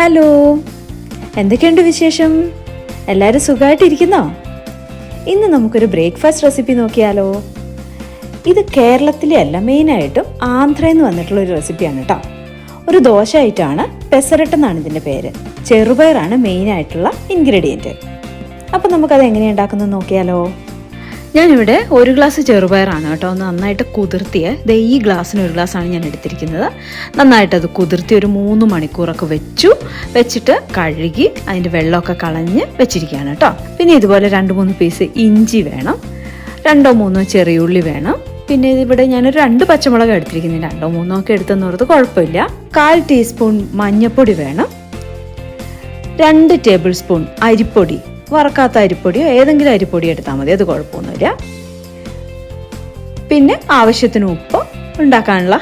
Hello, എന്തൊക്കെയുണ്ട് വിശേഷം? എല്ലാവരും സുഖമായിട്ടിരിക്കുന്നോ? ഇന്ന് നമുക്കൊരു ബ്രേക്ക്ഫാസ്റ്റ് റെസിപ്പി നോക്കിയാലോ? ഇത് കേരളത്തിലെ അല്ല, മെയിനായിട്ടും ആന്ധ്രയിൽ നിന്ന് വന്നിട്ടുള്ളൊരു റെസിപ്പിയാണ് കേട്ടോ. ഒരു ദോശ ആയിട്ടാണ്, പെസറട്ടെന്നാണ് ഇതിൻ്റെ പേര്. ചെറുപയറാണ് മെയിനായിട്ടുള്ള ഇൻഗ്രീഡിയൻറ്റ്. അപ്പോൾ നമുക്കത് എങ്ങനെയാണ് ഉണ്ടാക്കുന്നത് നോക്കിയാലോ? ഞാനിവിടെ 1 ഗ്ലാസ് ചെറുപയറാണ് കേട്ടോ നന്നായിട്ട് കുതിർത്തിയ. ഈ ഗ്ലാസ്സിന് 1 ഗ്ലാസ്സാണ് ഞാൻ എടുത്തിരിക്കുന്നത്. നന്നായിട്ടത് കുതിർത്തി ഒരു 3 മണിക്കൂറൊക്കെ വെച്ചിട്ട് കഴുകി അതിൻ്റെ വെള്ളമൊക്കെ കളഞ്ഞ് വെച്ചിരിക്കുകയാണ് കേട്ടോ. പിന്നെ ഇതുപോലെ 2-3 പീസ് ഇഞ്ചി വേണം, 2-3 ചെറിയുള്ളി വേണം. പിന്നെ ഇവിടെ ഞാനൊരു 2 പച്ചമുളക് എടുത്തിരിക്കുന്നത്. 2-3 ഒക്കെ എടുത്തെന്നോർത്ത് കുഴപ്പമില്ല. 1/4 ടീസ്പൂൺ മഞ്ഞൾപ്പൊടി വേണം, 2 ടേബിൾ സ്പൂൺ അരിപ്പൊടി, വറക്കാത്ത അരിപ്പൊടിയോ ഏതെങ്കിലും അരിപ്പൊടി എടുത്താൽ മതി, അത് കുഴപ്പമൊന്നുമില്ല. പിന്നെ ആവശ്യത്തിന് ഉപ്പ്, ഉണ്ടാക്കാനുള്ള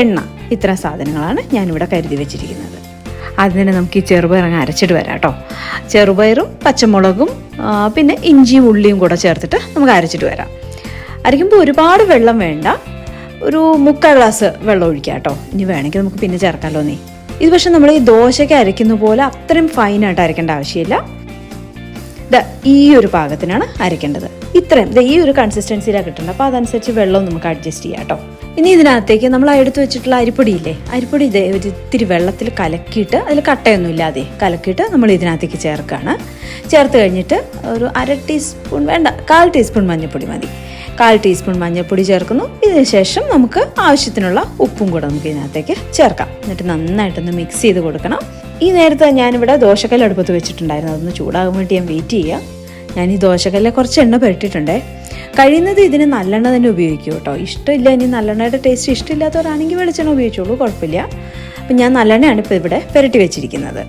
എണ്ണ. ഇത്ര സാധനങ്ങളാണ് ഞാനിവിടെ കരുതി വെച്ചിരിക്കുന്നത്. അതിന് നമുക്ക് ഈ ചെറുപയർ അങ്ങ് അരച്ചിട്ട് വരാം കേട്ടോ. ചെറുപയറും പച്ചമുളകും പിന്നെ ഇഞ്ചിയും ഉള്ളിയും കൂടെ ചേർത്തിട്ട് നമുക്ക് അരച്ചിട്ട് വരാം. അരയ്ക്കുമ്പോൾ ഒരുപാട് വെള്ളം വേണ്ട, ഒരു 3/4 ഗ്ലാസ് വെള്ളം ഒഴിക്കാം കേട്ടോ. ഇനി വേണമെങ്കിൽ നമുക്ക് പിന്നെ ചേർക്കാമല്ലോ നീ. ഇത് പക്ഷെ നമ്മൾ ഈ ദോശയ്ക്ക് അരയ്ക്കുന്ന പോലെ അത്രയും ഫൈനായിട്ട് അരയ്ക്കേണ്ട ആവശ്യമില്ല. ഈ ഒരു പാകത്തിനാണ് അരയ്ക്കേണ്ടത്. ഇത്രയും ഈ ഒരു കൺസിസ്റ്റൻസിയിലാണ് കിട്ടുന്നത്. അപ്പോൾ അതനുസരിച്ച് വെള്ളവും നമുക്ക് അഡ്ജസ്റ്റ് ചെയ്യാം കേട്ടോ. ഇനി ഇതിനകത്തേക്ക് നമ്മൾ എടുത്തു വെച്ചിട്ടുള്ള അരിപ്പൊടിയില്ലേ, അരിപ്പൊടി ഒരു ഇത്തിരി വെള്ളത്തിൽ കലക്കിയിട്ട്, അതിൽ കട്ടയൊന്നും ഇല്ലാതെ കലക്കിയിട്ട് നമ്മൾ ഇതിനകത്തേക്ക് ചേർക്കുകയാണ്. ചേർത്ത് കഴിഞ്ഞിട്ട് ഒരു 1/2 ടീസ്പൂൺ വേണ്ട, 1/4 ടീസ്പൂൺ മഞ്ഞൾപ്പൊടി മതി. 1/4 ടീസ്പൂൺ മഞ്ഞൾപ്പൊടി ചേർക്കുന്നു. ഇതിന് ശേഷം നമുക്ക് ആവശ്യത്തിനുള്ള ഉപ്പും കൂടെ നമുക്ക് ഇതിനകത്തേക്ക് ചേർക്കാം. എന്നിട്ട് നന്നായിട്ടൊന്ന് മിക്സ് ചെയ്ത് കൊടുക്കണം. ഈ നേരത്തെ ഞാനിവിടെ ദോശക്കല്ല് അടുപ്പത്ത് വെച്ചിട്ടുണ്ടായിരുന്നു. അതൊന്ന് ചൂടാകാൻ വേണ്ടി ഞാൻ വെയിറ്റ് ചെയ്യുക. ഞാൻ ഈ ദോശക്കല്ലിൽ കുറച്ച് എണ്ണ പുരട്ടിയിട്ടുണ്ടേ. കഴിയുന്നത് ഇതിന് നല്ലെണ്ണ തന്നെ ഉപയോഗിക്കും കേട്ടോ. ഇഷ്ടമില്ല, ഇനി നല്ലെണ്ണയുടെ ടേസ്റ്റ് ഇഷ്ടമില്ലാത്തവരാണെങ്കിൽ വെളിച്ചെണ്ണ ഉപയോഗിച്ചോളൂ, കുഴപ്പമില്ല. അപ്പം ഞാൻ നല്ലെണ്ണയാണ് ഇപ്പോൾ ഇവിടെ പുരട്ടി വെച്ചിരിക്കുന്നത്.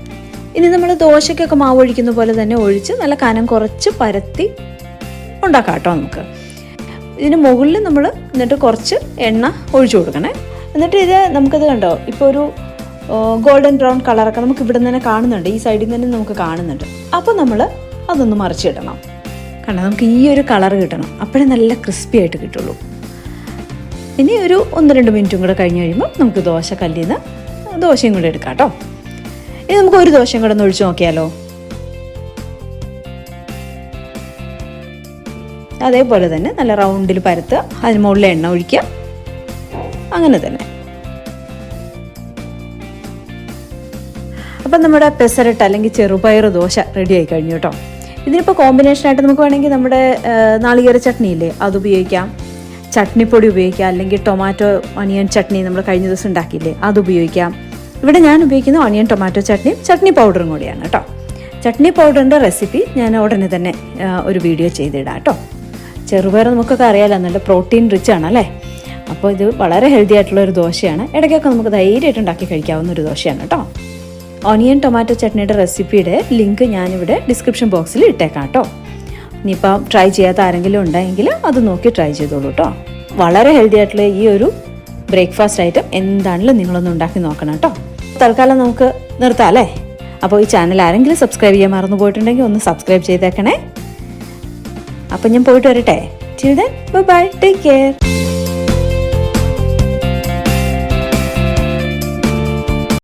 ഇനി നമ്മൾ ദോശയ്ക്കൊക്കെ മാവ് ഒഴിക്കുന്ന പോലെ തന്നെ ഒഴിച്ച് നല്ല കനം കുറച്ച് പരത്തി ഉണ്ടാക്കാം കേട്ടോ. നമുക്ക് ഇതിന് മുകളിൽ നമ്മൾ എന്നിട്ട് കുറച്ച് എണ്ണ ഒഴിച്ചു കൊടുക്കണേ. എന്നിട്ട് ഇത് നമുക്കത് കണ്ടോ, ഇപ്പോൾ ഒരു ഗോൾഡൻ ബ്രൗൺ കളറൊക്കെ നമുക്ക് ഇവിടെ നിന്ന് തന്നെ കാണുന്നുണ്ട്, ഈ സൈഡിൽ നിന്ന് തന്നെ നമുക്ക് കാണുന്നുണ്ട്. അപ്പോൾ നമ്മൾ അതൊന്ന് മറിച്ചിടണം. കണ്ടോ, നമുക്ക് ഈ ഒരു കളർ കിട്ടണം, അപ്പോഴേ നല്ല ക്രിസ്പി ആയിട്ട് കിട്ടുള്ളൂ. ഇനി ഒരു 1-2 മിനിറ്റും കൂടെ കഴിഞ്ഞ് കഴിയുമ്പോൾ നമുക്ക് ദോശക്കല്ലിൽ നിന്ന് ദോശയും കൂടെ എടുക്കാം കേട്ടോ. ഇനി നമുക്ക് ഒരു ദോശയും കൂടെ ഒന്ന് ഒഴിച്ച് നോക്കിയാലോ. അതേപോലെ തന്നെ നല്ല റൗണ്ടിൽ പരത്തുക, അതിന് മുകളിൽ എണ്ണ ഒഴിക്കുക, അങ്ങനെ തന്നെ. അപ്പം നമ്മുടെ പെസറട്ട് അല്ലെങ്കിൽ ചെറുപയർ ദോശ റെഡി ആയി കഴിഞ്ഞു കേട്ടോ. ഇതിനിപ്പോൾ കോമ്പിനേഷനായിട്ട് നമുക്ക് വേണമെങ്കിൽ നമ്മുടെ നാളികേര ചട്നി ഇല്ലേ, അത് ഉപയോഗിക്കാം, ചട്നിപ്പൊടി ഉപയോഗിക്കാം, അല്ലെങ്കിൽ ടൊമാറ്റോ ഓണിയൻ ചട്നി നമ്മൾ കഴിഞ്ഞ ദിവസം ഉണ്ടാക്കിയില്ലേ, അത് ഉപയോഗിക്കാം. ഇവിടെ ഞാൻ ഉപയോഗിക്കുന്ന ഓണിയൻ ടൊമാറ്റോ ചട്നിയും ചട്നി പൗഡറും കൂടിയാണ് കേട്ടോ. ചട്നി പൗഡറിൻ്റെ റെസിപ്പി ഞാൻ ഉടനെ തന്നെ ഒരു വീഡിയോ ചെയ്തിടാം കേട്ടോ. ചെറുപയർ നമുക്കൊക്കെ അറിയാമല്ലോ, നല്ല പ്രോട്ടീൻ റിച്ച് ആണല്ലേ. അപ്പോൾ ഇത് വളരെ ഹെൽത്തി ആയിട്ടുള്ള ഒരു ദോശയാണ്. ഇടയ്ക്കൊക്കെ നമുക്ക് ധൈര്യമായിട്ട് ഉണ്ടാക്കി കഴിക്കാവുന്ന ഒരു ദോശയാണ് കേട്ടോ. ഓണിയൻ ടൊമാറ്റോ ചട്നിയുടെ റെസിപ്പിയുടെ ലിങ്ക് ഞാനിവിടെ ഡിസ്ക്രിപ്ഷൻ ബോക്സിൽ ഇട്ടേക്കാം കേട്ടോ. ഇനിയിപ്പം ട്രൈ ചെയ്യാത്ത ആരെങ്കിലും ഉണ്ടെങ്കിൽ അത് നോക്കി ട്രൈ ചെയ്തോളൂ കേട്ടോ. വളരെ ഹെൽത്തി ആയിട്ടുള്ള ഈ ഒരു ബ്രേക്ക്ഫാസ്റ്റ് ഐറ്റം എന്താണെങ്കിലും നിങ്ങളൊന്ന് ഉണ്ടാക്കി നോക്കണം കേട്ടോ. തൽക്കാലം നമുക്ക് നിർത്താം അല്ലേ. അപ്പോൾ ഈ ചാനൽ ആരെങ്കിലും സബ്സ്ക്രൈബ് ചെയ്യാൻ മറന്നു പോയിട്ടുണ്ടെങ്കിൽ ഒന്ന് സബ്സ്ക്രൈബ് ചെയ്തേക്കണേ. അപ്പം ഞാൻ പോയിട്ട് വരട്ടെ. Till then, bye bye, take care.